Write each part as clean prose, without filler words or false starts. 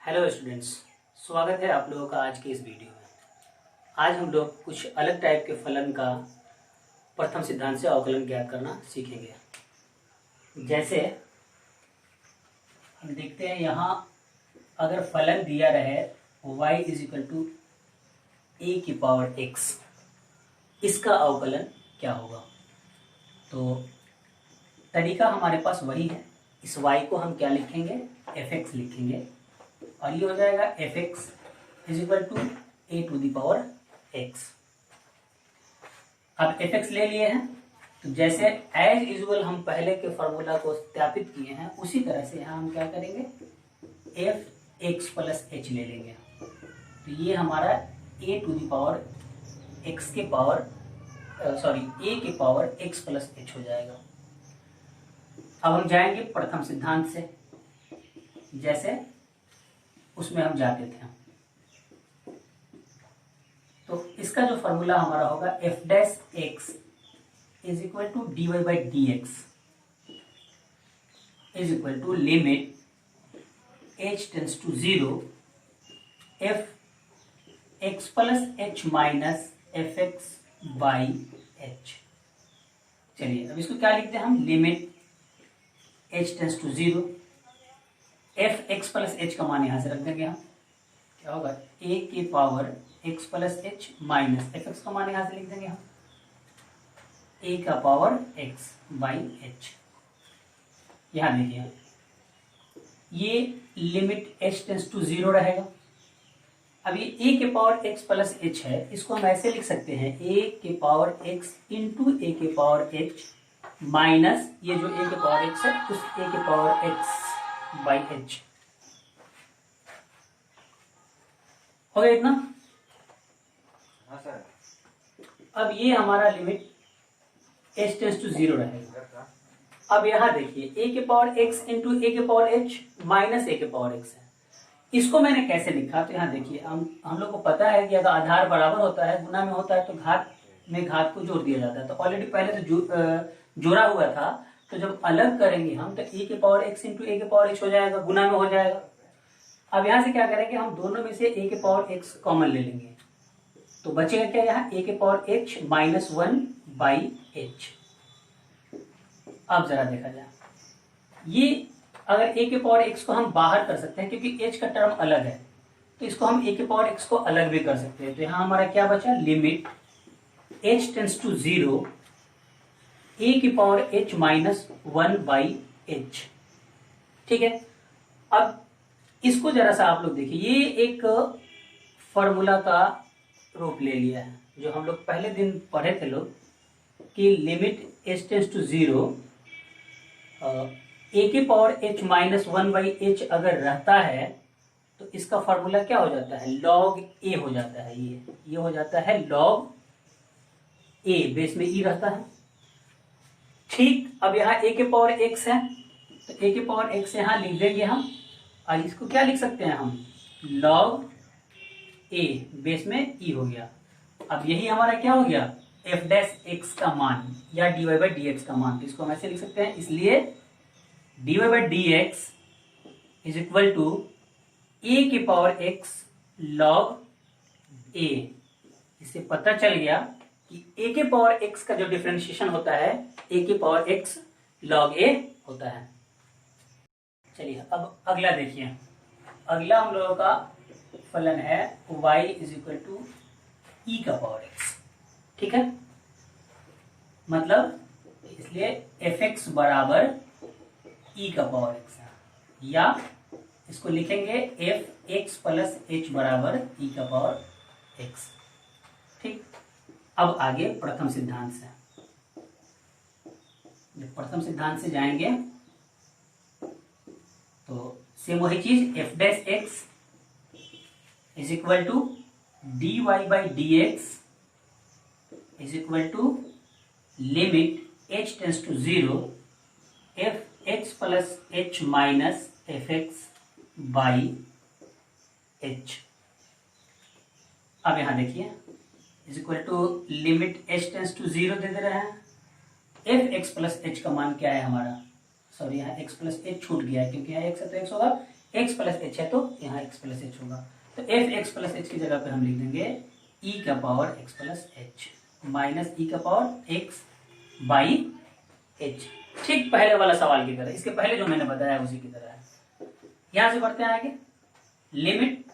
Hello students, स्वागत है आप लोगों का आज के इस वीडियो में। आज हम लोग कुछ अलग टाइप के फलन का प्रथम सिद्धांत से अवकलन ज्ञात करना सीखेंगे। जैसे हम देखते हैं यहाँ अगर फलन दिया रहे y = a⁴x, इसका अवकलन क्या होगा। तो तरीका हमारे पास वही है। इस y को हम क्या लिखेंगे, fx लिखेंगे और ये हो जाएगा fx = a⁴x। अब fx ले लिए हैं तो जैसे एज यूजुअल हम पहले के फॉर्मूला को सत्यापित किए हैं उसी तरह से यहाँ हम क्या करेंगे, fx + h ले लेंगे। तो ये हमारा a⁴x के पावर a⁴x + h हो जाएगा। अब हम जाएंगे प्रथम सिद्धांत से, जैसे उसमें हम जाते थे। तो इसका जो फॉर्मूला हमारा होगा f' x = dy/dx limit h tends to 0 fx + h - fx/h। चलिए अब इसको क्या लिखते हैं हम, limit h tends to 0 fx + h का मान यहां से रख देंगे हम, क्या होगा a⁴x + h - fx का मान यहां से लिख देंगे हम a⁴x/h। यहां देखिए ये लिमिट h टेंड्स टू 0 रहेगा। अब ये a⁴x + h है, इसको हम ऐसे लिख सकते हैं a⁴x × a⁴h माइनस ये जो a⁴x है उस a⁴x/h हो गया इतना। हाँ सर। अब ये हमारा लिमिट h टेंड्स टू 0 रहेगा। अब यहाँ देखिए a⁴x × a⁴h माइनस a⁴x है, इसको मैंने कैसे लिखा। तो यहाँ देखिए हम लोग को पता है कि अगर आधार बराबर होता है, गुना में होता है तो घात में घात को जोड़ दिया जाता है। तो ऑलरेडी पहले तो जोड़ा हुआ था, तो जब अलग करेंगे हम तो a⁴x × a⁴h हो जाएगा, गुना में हो जाएगा। अब यहाँ से क्या करेंगे, हम दोनों में से a⁴x कॉमन ले लेंगे तो बचेगा क्या, यहाँ a⁴h - 1/h। अब जरा देखा जाए, ये अगर a⁴x को हम बाहर कर सकते हैं क्योंकि h का टर्म अलग है, तो इसको हम a⁴x को अलग भी कर सकते हैं। तो यहाँ हमारा क्या बचा, limit h tends to 0 a⁴h - 1/h। ठीक है। अब इसको जरा सा आप लोग देखिए, ये एक फॉर्मूला का रूप ले लिया है जो हम लोग पहले दिन पढ़े थे लोग कि limit h tends to 0 a⁴h - 1/h अगर रहता है तो इसका फॉर्मूला क्या हो जाता है, log a हो जाता है। ये हो जाता है log a, बेस में e रहता है। ठीक, अब यहाँ a⁴x है तो a⁴x यहाँ लिख देंगे हम और इसको क्या लिख सकते हैं हम, log a, बेस में e हो गया। अब यही हमारा क्या हो गया, f' का मान या dy/dx का मान। तो इसको हम ऐसे लिख सकते हैं, इसलिए dy/dx = a⁴x log a। इससे पता चल गया कि a⁴x का जो डिफरेंशिएशन होता है a⁴x log a होता है। चलिए अब अगला देखिए, अगला हम लोगों का फलन है y = e⁴x। ठीक है, मतलब इसलिए fx = e⁴x है, या इसको लिखेंगे fx + h = e⁴x। ठीक, अब आगे प्रथम सिद्धांत से, जब प्रथम सिद्धांत से जाएंगे तो सेम वही चीज, f' = dy/dx limit h tends to 0 fx + h - fx/h। अब यहां देखिए लिमिट h टेंड्स टू 0 दे रहे हैं, fx + h का मान क्या है हमारा, सॉरी यहाँ x + h छूट गया है क्योंकि यहाँ x है तो x होगा x प्लस एच है तो यहाँ x प्लस एच होगा, तो एफ एक्स प्लस एच की जगह पे हम लिख देंगे e का power x plus H minus E का पावर x बाई एच। ठीक पहले वाला सवाल की तरह, इसके पहले जो मैंने बताया उसी की तरह है। यहां से बढ़ते हैं आगे, लिमिट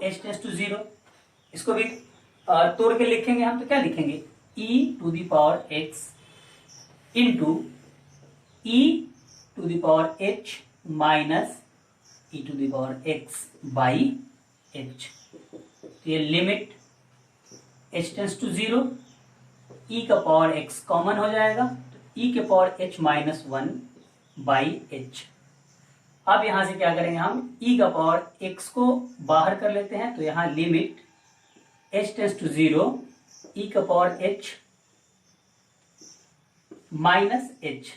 h टेंड्स टू 0, इसको भी तोड़ के लिखेंगे हम, तो क्या लिखेंगे e to the power x into e to the power h minus e to the power x by h। तो ये limit h tends to 0, e का पावर x कॉमन हो जाएगा, तो e के power h minus 1 by h। अब यहां से क्या करेंगे हम, e का पावर x को बाहर कर लेते हैं, तो यहां limit h tends to 0, e का पावर h माइनस h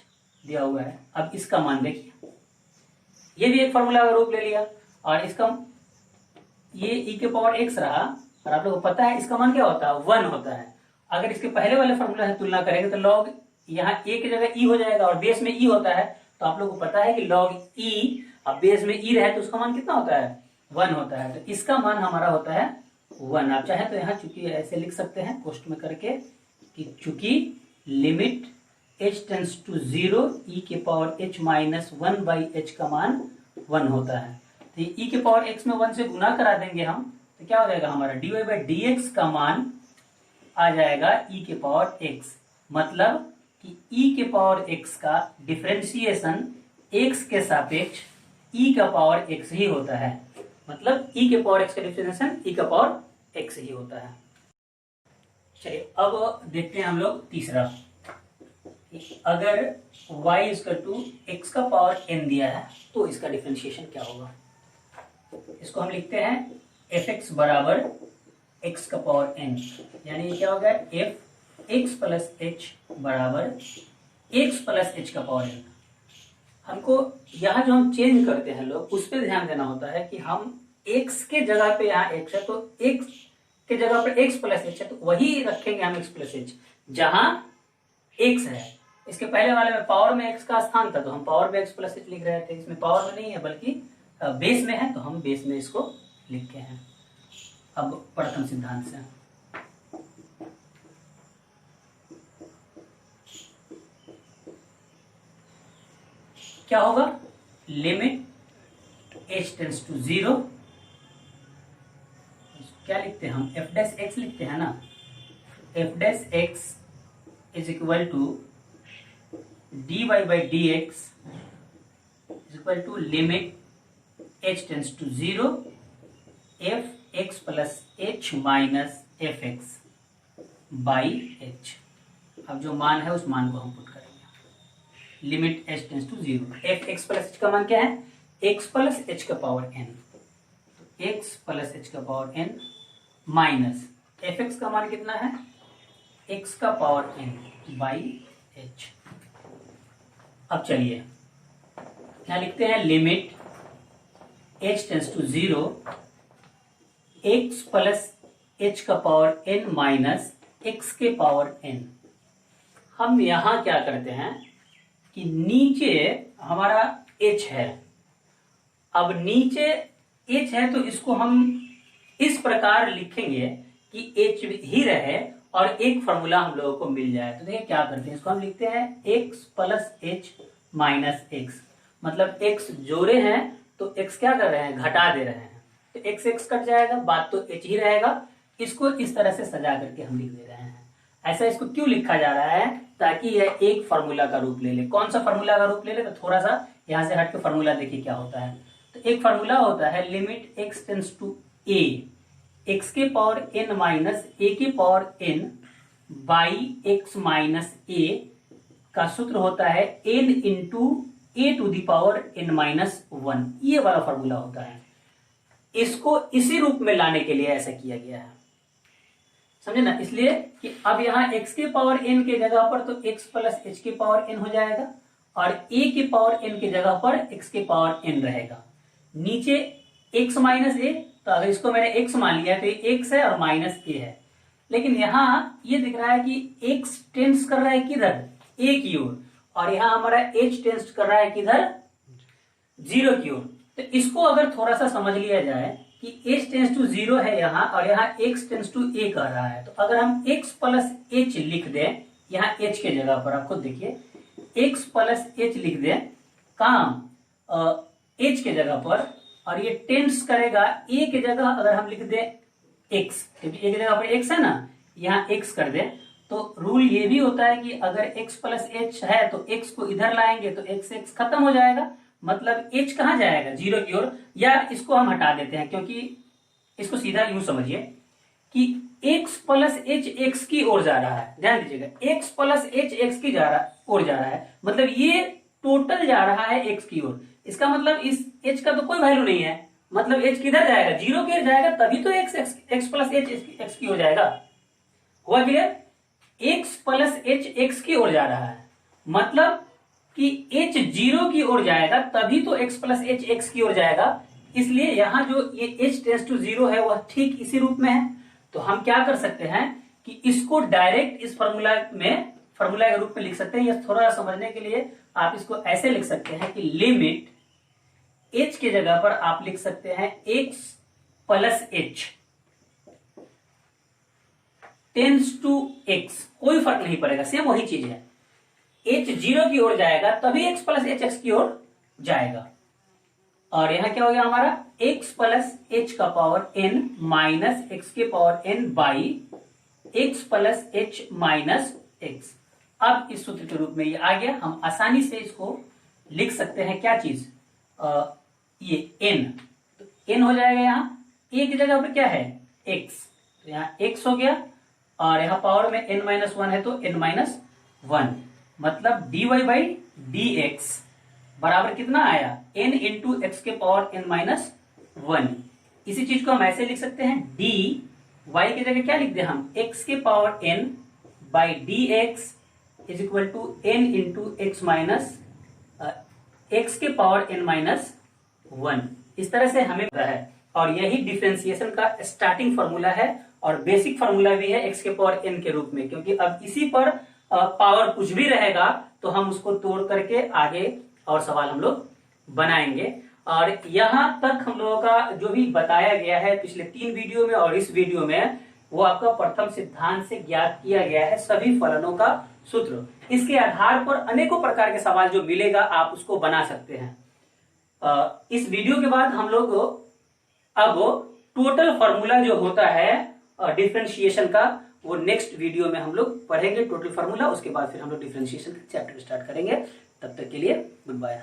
दिया हुआ है। अब इसका मान देखिए, ये भी एक फॉर्मूला का रूप ले लिया, और इसका ये e के पावर x रहा, और आप लोगों को पता है इसका मान क्या होता है, 1 होता है। अगर इसके पहले वाले फॉर्मूला से तुलना करेंगे तो लॉग यहाँ a की जगह e हो जाएगा, और बेस में e होता है, तो आप लोगों को पता है कि लॉग e, अब बेस में e रहे तो उसका मान कितना होता है, 1 होता है। तो इसका मान हमारा होता है 1। आप चाहे तो यहाँ चूंकि ऐसे लिख सकते हैं पोस्ट में करके कि चूंकि limit h tends to 0, e के power h minus 1 by h का मान 1 होता है। तो e के पावर x में 1 से गुना करा देंगे हम, तो क्या हो जाएगा हमारा dy बाई dx का मान आ जाएगा e के पावर x। मतलब कि e के पावर x का डिफरेंशिएशन x के सापेक्ष e का पावर x ही होता है। मतलब e के पावर x का डिफरेंशिएशन e का पावर x ही होता है। चलिए अब देखते हैं हम लोग तीसरा, अगर y इक्वल टू x का पावर n दिया है तो इसका डिफरेंशिएशन क्या होगा। इसको हम लिखते हैं fx बराबर x का पावर n, यानी ये क्या हो गया f x प्लस h बराबर x प्लस h का पावर n। हमको यहाँ जो हम चेंज करते हैं लोग, उस पर ध्यान देना होता है कि हम x के जगह पे यहाँ x है तो x के जगह पर x प्लस h है, तो वही रखेंगे हम x प्लस h जहां x है। इसके पहले वाले में पावर में x का स्थान था, तो हम पावर में x प्लस h लिख रहे थे। इसमें पावर में नहीं है बल्कि बेस में है, तो हम बेस में इसको लिखे हैं। अब प्रथम सिद्धांत से क्या होगा, लिमिट h टेंड्स टू 0, क्या लिखते हैं हम, f डैश x लिखते हैं ना, f dash x is equal to dy by dx is equal to limit h tends to 0 f x plus h minus F X by h। अब जो मान है उस मान को हम पुट करेंगे, limit h tends to 0, F X plus h का मान क्या है, x प्लस h का पावर n, तो x प्लस h का power n minus F X का मान कितना है, x का पावर n बाई h। अब चलिए क्या लिखते हैं, limit h tends to 0 x plus h का पावर n माइनस x के पावर n। हम यहां क्या करते हैं कि नीचे हमारा h है, अब नीचे h है तो इसको हम इस प्रकार लिखेंगे कि h ही रहे और एक फॉर्मूला हम लोगों को मिल जाए। तो देखिए क्या करते हैं, इसको हम लिखते हैं x plus h minus x, मतलब x जोड़े हैं तो x क्या कर रहे हैं, घटा दे रहे हैं, तो x x कट जाएगा, बात तो h ही रहेगा। इसको इस तरह से सजा करके हम लिख दे रहे हैं। ऐसा इसको क्यों लिखा जा रहा है, ताकि यह एक फॉर्मूला का रूप ले ले। कौन सा फॉर्मूला का रूप ले ले, तो थोड़ा सा यहां से हट के फॉर्मूला देखिए क्या होता है। तो एक फॉर्मूला होता है limit x tends to a, x के पावर n माइनस a के power n by x minus a का सूत्र होता है n into a to the power n minus 1। ये वाला फॉर्मूला होता है। इसको इसी रूप में लाने के लिए ऐसा किया गया है, समझे ना। इसलिए कि अब यहाँ x के पावर n के जगह पर तो x प्लस h के पावर n हो जाएगा, और a के पावर n के जगह पर x के पावर n रहेगा। नीचे x माइनस a, तो अगर इसको मैंने x मान लिया तो ये x है और माइनस a है। लेकिन यहाँ ये दिख रहा है कि x टेंस कर रहा है किधर, a की ओर, और यहाँ हमारा h टेंस कर रहा है किधर, 0 की ओर। तो इसको अगर थोड़ा सा समझ लिया जाए कि h टेंस टू 0 है यहाँ और यहाँ x टेंस टू a कर रहा है, तो अगर हम x प्लस h लिख दें यहाँ h के जगह पर, आप खुद देखिए x प्लस h लिख दें काम h के जगह पर, और ये टेंस करेगा a के जगह अगर हम लिख दें x, क्योंकि a की जगह पर x है ना, यहाँ x कर दें, तो रूल ये भी होता है कि अगर x प्लस h है तो x को इधर लाएंगे तो x से x खत्म हो जाएगा, मतलब h कहाँ जाएगा 0 की ओर, या इसको हम हटा देते हैं क्योंकि इसको सीधा यूं समझिए कि x प्लस h x की ओर जा रहा है, ध्यान दीजिएगा x प्लस h x की ओर जा रहा है, मतलब ये टोटल जा रहा है x की ओर, इसका मतलब इस h का तो कोई वैल्यू नहीं है, मतलब h किधर जाएगा 0 की ओर जाएगा, तभी तो x प्लस h x की ओर जाएगा। हुआ clear? x plus h x की ओर जा रहा है, मतलब कि h 0 की ओर जाएगा तभी तो x प्लस h x की ओर जाएगा, इसलिए यहां जो ये h टेंस टू 0 है वह ठीक इसी रूप में है। तो हम क्या कर सकते हैं कि इसको डायरेक्ट इस फॉर्मूला के रूप में लिख सकते हैं, या थोड़ा समझने के लिए आप इसको ऐसे लिख सकते हैं कि लिमिट h के जगह पर आप लिख सकते हैं x plus h tends to x, कोई फर्क नहीं पड़ेगा, सेम वही चीज है, h 0 की ओर जाएगा तभी x प्लस h x की ओर जाएगा, और यहां क्या हो गया हमारा x प्लस h का पावर n माइनस x के power n by x plus h minus x। अब इस सूत्र के रूप में ये आ गया, हम आसानी से इसको लिख सकते हैं, क्या चीज ये n, तो n हो जाएगा यहाँ a की जगह पर क्या है x, तो यहाँ x हो गया, और यहाँ पावर में n माइनस 1 है तो n माइनस 1, मतलब dy बाई डी एक्स बराबर कितना आया n इंटू एक्स के पावर n माइनस 1। इसी चीज को हम ऐसे लिख सकते हैं डी वाई की जगह क्या लिख दे हम x के power n by D X is equal to n into X minus X के पावर n माइनस 1। इस तरह से हमें पता है, और यही डिफरेंशिएशन का स्टार्टिंग फॉर्मूला है और बेसिक फॉर्मूला भी है x के पावर n के रूप में, क्योंकि अब इसी पर पावर कुछ भी रहेगा तो हम उसको तोड़ करके आगे और सवाल हम लोग बनाएंगे। और यहां तक हम लोगों का जो भी बताया गया है पिछले 3 वीडियो में और इस वीडियो में, वो आपका प्रथम सिद्धांत से ज्ञात किया गया है सभी फलनों का सूत्र। इसके आधार पर अनेकों प्रकार के सवाल जो मिलेगा आप उसको बना सकते हैं। इस वीडियो के बाद हम लोग अब टोटल फॉर्मूला जो होता है डिफरेंशिएशन का, वो नेक्स्ट वीडियो में हम लोग पढ़ेंगे टोटल फार्मूला, उसके बाद फिर हम लोग डिफरेंशिएशन का चैप्टर स्टार्ट करेंगे। तब तक के लिए गुड बाय।